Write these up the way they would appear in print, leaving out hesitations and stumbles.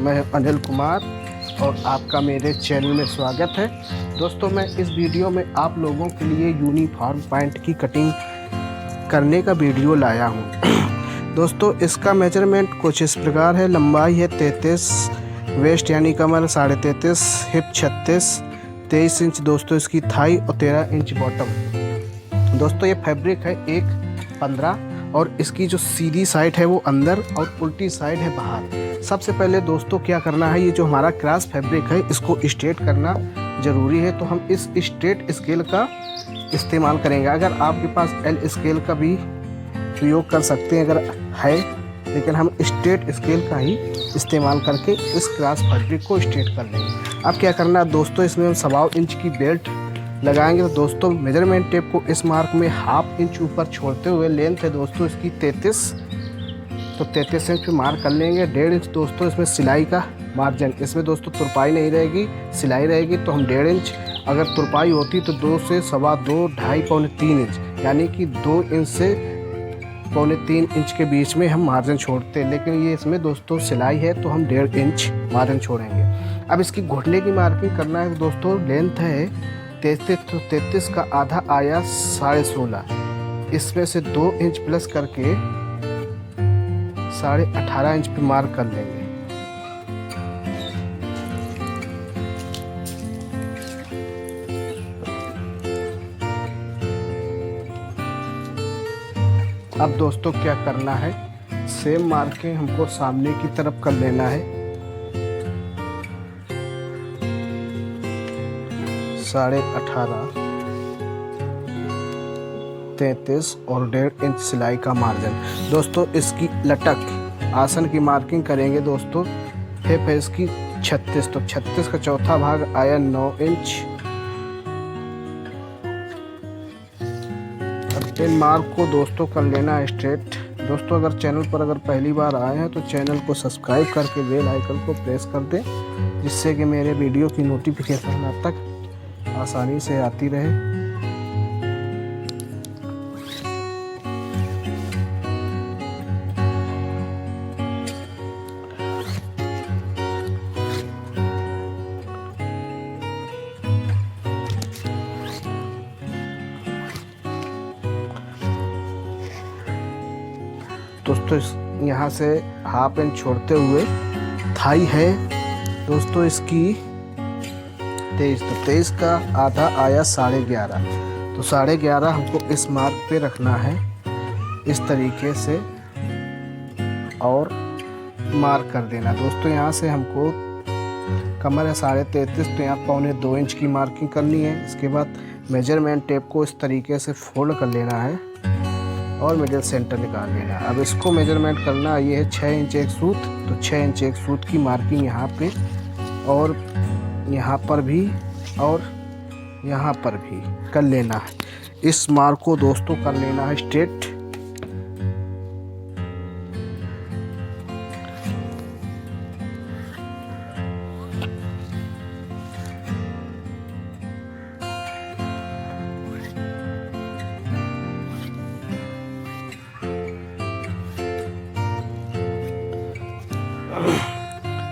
मैं अनिल कुमार और आपका मेरे चैनल में स्वागत है। दोस्तों, मैं इस वीडियो में आप लोगों के लिए यूनिफॉर्म पैंट की कटिंग करने का वीडियो लाया हूं। दोस्तों, इसका मेजरमेंट कुछ इस प्रकार है। लंबाई है 33, वेस्ट यानी कमर 33.5, हिप 36, 23 इंच दोस्तों इसकी थाई और 13 इंच बॉटम। दोस्तों, ये फैब्रिक है 1.15 और इसकी जो सीधी साइड है वो अंदर और उल्टी साइड है बाहर। सबसे पहले दोस्तों क्या करना है, ये जो हमारा क्रॉस फैब्रिक है इसको स्ट्रेट करना ज़रूरी है, तो हम इस स्ट्रेट स्केल का इस्तेमाल करेंगे। अगर आपके पास एल स्केल का भी प्रयोग कर सकते हैं अगर है, लेकिन हम स्ट्रेट स्केल का ही इस्तेमाल करके इस क्रॉस फैब्रिक को स्ट्रेट कर लेंगे। अब क्या करना है दोस्तों, इसमें हम 1.25 इंच की बेल्ट लगाएंगे। तो दोस्तों मेजरमेंट टेप को इस मार्क में 1/2 इंच ऊपर छोड़ते हुए, लेंथ है दोस्तों इसकी 33, तो 33 इंच पे मार्क कर लेंगे। 1.5 इंच दोस्तों इसमें सिलाई का मार्जिन, इसमें दोस्तों तुरपाई नहीं रहेगी, सिलाई रहेगी, तो हम 1.5 इंच, अगर तुरपाई होती तो 2 से 2.25, 2.5, पौने 3 इंच यानी कि 2 इंच से पौने 3 इंच के बीच में हम मार्जिन छोड़ते हैं। लेकिन ये इसमें दोस्तों सिलाई है तो हम 1.5 इंच मार्जिन छोड़ेंगे। अब इसकी घुटने की मार्किंग करना है दोस्तों। लेंथ है 33, तो 33 का आधा आया 16.5, इसमें से 2 इंच प्लस करके 18.5 इंच पे मार्क कर लेंगे। अब दोस्तों क्या करना है, सेम मार्किंग हमको सामने की तरफ कर लेना है। 18.5, 33 और 1.5 इंच सिलाई का मार्जिन। दोस्तों इसकी लटक आसन की मार्किंग करेंगे दोस्तों। हिप है इसकी 36, तो 36 का चौथा भाग आया 9 इंच। अब इन मार्क को दोस्तों कर लेना है स्ट्रेट। दोस्तों अगर चैनल पर पहली बार आए हैं तो चैनल को सब्सक्राइब करके बेल आइकन को प्रेस कर दें, जिससे कि मेरे वीडियो की नोटिफिकेशन आप तक आसानी से आती रहे। दोस्तों यहाँ से 1/2 इंच छोड़ते हुए थाई है दोस्तों इसकी 23, तो 23 का आधा आया 11.5, तो 11.5 हमको इस मार्क पे रखना है इस तरीके से और मार्क कर देना। दोस्तों यहाँ से हमको कमर है 33.5, तो यहाँ पौने 2 इंच की मार्किंग करनी है। इसके बाद मेजरमेंट टेप को इस तरीके से फोल्ड कर लेना है और मिडिल सेंटर निकाल लेना है। अब इसको मेजरमेंट करना, ये है 6 इंच एक सूत, तो 6 इंच एक सूत की मार्किंग यहाँ पे और यहाँ पर भी और यहाँ पर भी कर लेना है। इस मार्क को दोस्तों कर लेना है स्ट्रेट।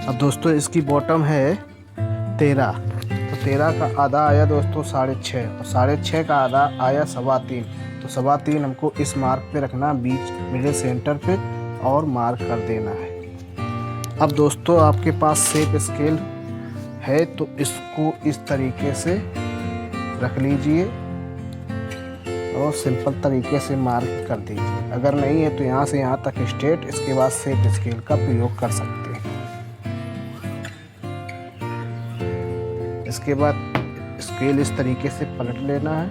अब दोस्तों इसकी बॉटम है 13, तो 13 का आधा आया दोस्तों 6.5 और 6.5 का आधा आया 3.25, तो 3.25 हमको इस मार्क पे रखना बीच मिडिल सेंटर पे और मार्क कर देना है। अब दोस्तों आपके पास शेप स्केल है तो इसको इस तरीके से रख लीजिए और सिंपल तरीके से मार्क कर दीजिए। अगर नहीं है तो यहाँ से यहाँ तक स्ट्रेट, इसके बाद शेप स्केल का प्रयोग कर सकते हैं। इसके बाद स्केल इस तरीके से पलट लेना है।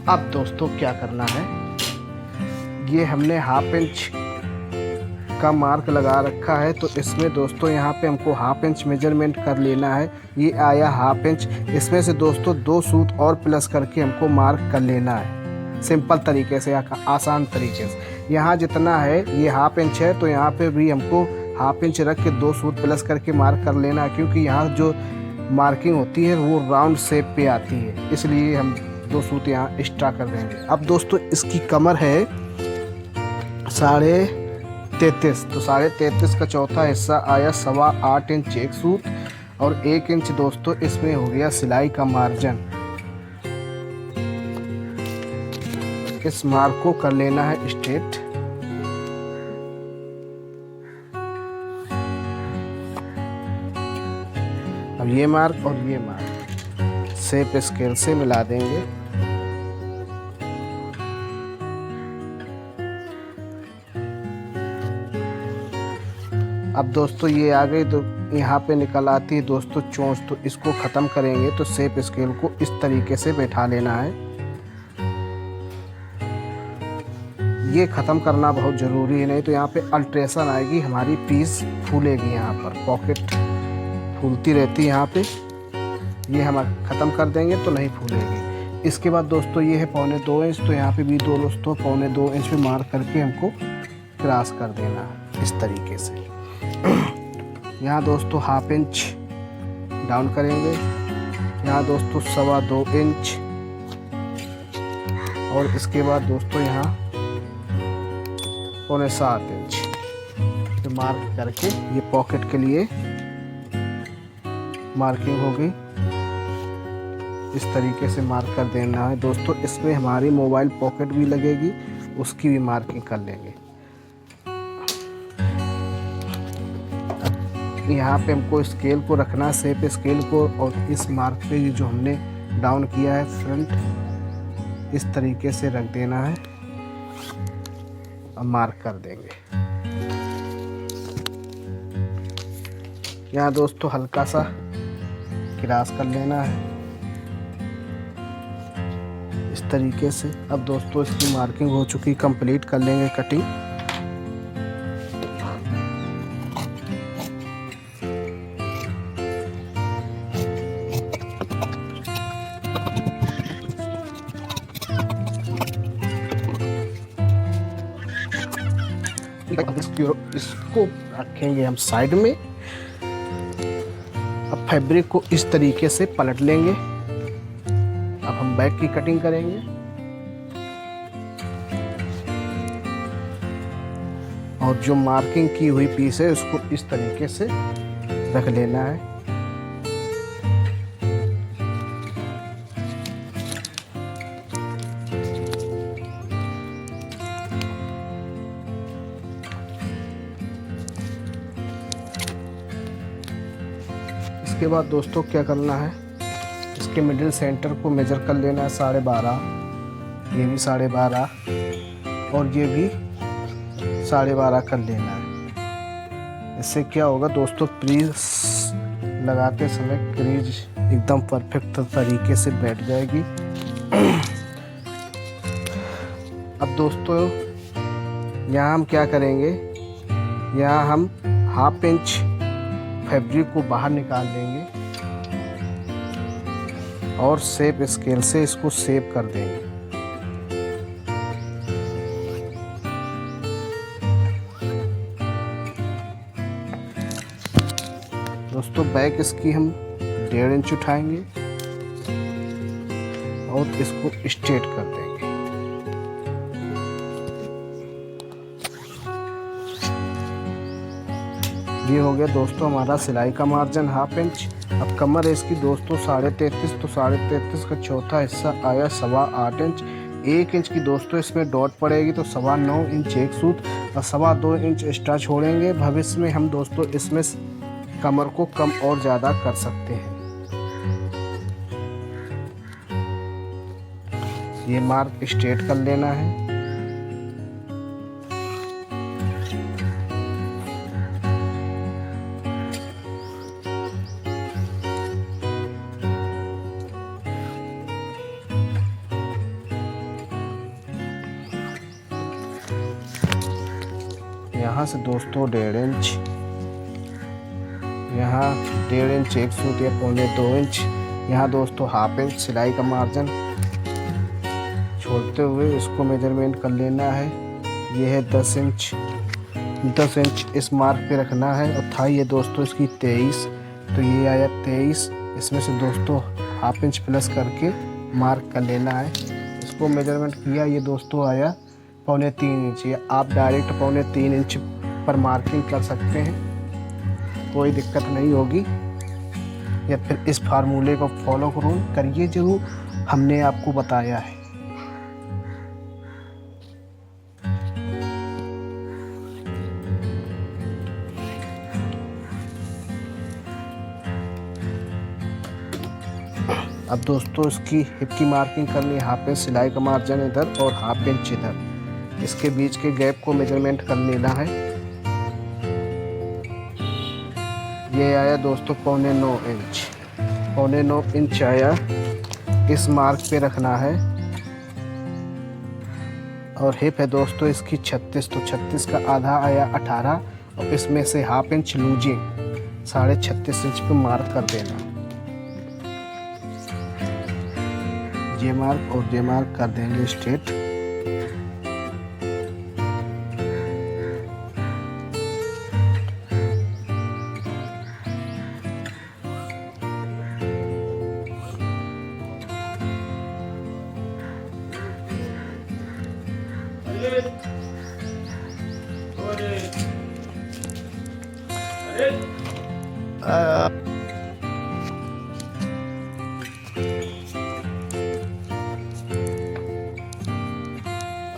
अब दोस्तों क्या करना है, ये हमने 1/2 इंच का मार्क लगा रखा है, तो इसमें दोस्तों यहाँ पे हमको 1/2 इंच मेजरमेंट कर लेना है। ये आया 1/2 इंच, इसमें से दोस्तों 2 सूत और प्लस करके हमको मार्क कर लेना है सिंपल तरीके से, आसान तरीके से। यहाँ जितना है ये 1/2 इंच है, तो यहाँ पे भी हमको 1/2 इंच रख के 2 सूत प्लस करके मार्क कर लेना है, क्योंकि यहाँ जो मार्किंग होती है वो राउंड शेप पे आती है, इसलिए हम 2 सूत यहाँ एक्स्ट्रा कर देंगे। अब दोस्तों इसकी कमर है 33.5, तो 33.5 का चौथा हिस्सा आया 8.25 इंच एक सूत, और 1 इंच दोस्तों इसमें हो गया सिलाई का मार्जिन। इस मार्क को कर लेना है स्ट्रेट। अब ये मार्क और ये मार्क शेप स्केल से मिला देंगे। अब दोस्तों ये आ गई, तो यहाँ पे निकल आती है दोस्तों चोंच, तो इसको ख़त्म करेंगे तो शेप स्केल को इस तरीके से बैठा लेना है। ये ख़त्म करना बहुत ज़रूरी है, नहीं तो यहाँ पे अल्ट्रेशन आएगी, हमारी पीस फूलेगी। यहाँ पर पॉकेट फूलती रहती है यहाँ पे, ये हम ख़त्म कर देंगे तो नहीं फूलेगी। इसके बाद दोस्तों ये है 2.25 इंच, तो यहाँ पे भी दोस्तों 2.25 इंच पे मार्क करके हमको क्रॉस कर देना है इस तरीके से। यहाँ दोस्तों 1/2 इंच डाउन करेंगे, यहाँ दोस्तों 2.25 इंच, और इसके बाद दोस्तों यहाँ 7.25 इंच तो मार्क करके ये पॉकेट के लिए मार्किंग होगी। इस तरीके से मार्क कर देना है दोस्तों। इसमें हमारी मोबाइल पॉकेट भी लगेगी, उसकी भी मार्किंग कर लेंगे। यहाँ पे हमको स्केल को रखना है, शेप स्केल को, और इस मार्क पे जो हमने डाउन किया है फ्रंट, इस तरीके से रख देना है और मार्क कर देंगे। यहाँ दोस्तों हल्का सा क्रॉस कर लेना है इस तरीके से। अब दोस्तों इसकी मार्किंग हो चुकी, कंप्लीट कर लेंगे कटिंग। इसको रखेंगे हम साइड में। अब फैब्रिक को इस तरीके से पलट लेंगे। अब हम बैक की कटिंग करेंगे। और जो मार्किंग की हुई पीस है उसको इस तरीके से रख लेना है। इसके बाद दोस्तों क्या करना है, इसके मिडिल सेंटर को मेजर कर लेना है 12.5, ये भी 12.5 और ये भी 12.5 कर लेना है। इससे क्या होगा दोस्तों, क्रीज लगाते समय क्रीज एकदम परफेक्ट तरीके से बैठ जाएगी। अब दोस्तों यहाँ हम क्या करेंगे, यहाँ हम 1/2 इंच फैब्रिक को बाहर निकाल लेंगे और शेप स्केल से इसको शेप कर देंगे। दोस्तों बैक इसकी हम 1.5 इंच उठाएंगे और इसको स्ट्रेट कर देंगे। ये हो गया दोस्तों हमारा सिलाई का मार्जिन 1/2 इंच। अब कमर है इसकी दोस्तों 33.5, तो 33.5 का चौथा हिस्सा आया 8.25 इंच। 1 इंच की दोस्तों इसमें डॉट पड़ेगी, तो 9.25 इंच एक सूत और 2.25 इंच एक्स्ट्रा छोड़ेंगे। भविष्य में हम दोस्तों इसमें कमर को कम और ज़्यादा कर सकते हैं। ये मार्क स्ट्रेट कर लेना है। यहाँ से दोस्तों 1.5 इंच, यहाँ 1.5 इंच एक सूत या 2.25 इंच, यहाँ दोस्तों 1/2 इंच सिलाई का मार्जिन छोड़ते हुए इसको मेजरमेंट कर लेना है। ये है 10 इंच, 10 इंच इस मार्क पे रखना है। और थाई है दोस्तों इसकी 23, तो ये आया 23। इसमें से दोस्तों 1/2 इंच प्लस करके मार्क कर लेना है। इसको मेजरमेंट किया, ये दोस्तों आया 3.25 इंच। या आप डायरेक्ट 3.25 इंच पर मार्किंग कर सकते हैं, कोई दिक्कत नहीं होगी। या फिर इस फार्मूले को फॉलो करिए जरूर, हमने आपको बताया है। अब दोस्तों इसकी हिप की मार्किंग करनी है। हाफ इंच सिलाई का मार्जिन इधर और हाफ इंच इधर, इसके बीच के गैप को मेजरमेंट कर लेना है। ये आया दोस्तों 9.25 इंच, 9.25 इंच आया। इस मार्क पे रखना है। और हिप है दोस्तों इसकी 36, तो 36 का आधा आया 18, और इसमें से हाफ इंच लूजिंग 36.5 इंच पे मार्क कर देना। ये मार्क और ये मार्क कर देंगे स्ट्रेट।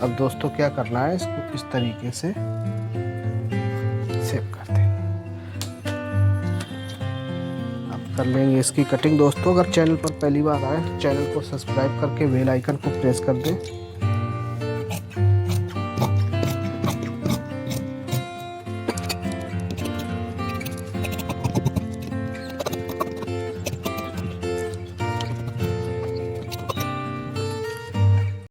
अब दोस्तों क्या करना है, इसको इस तरीके से सेव कर दें। अब कर लेंगे इसकी कटिंग। दोस्तों अगर चैनल पर पहली बार आए तो चैनल को सब्सक्राइब करके बेल आइकन को प्रेस कर दें।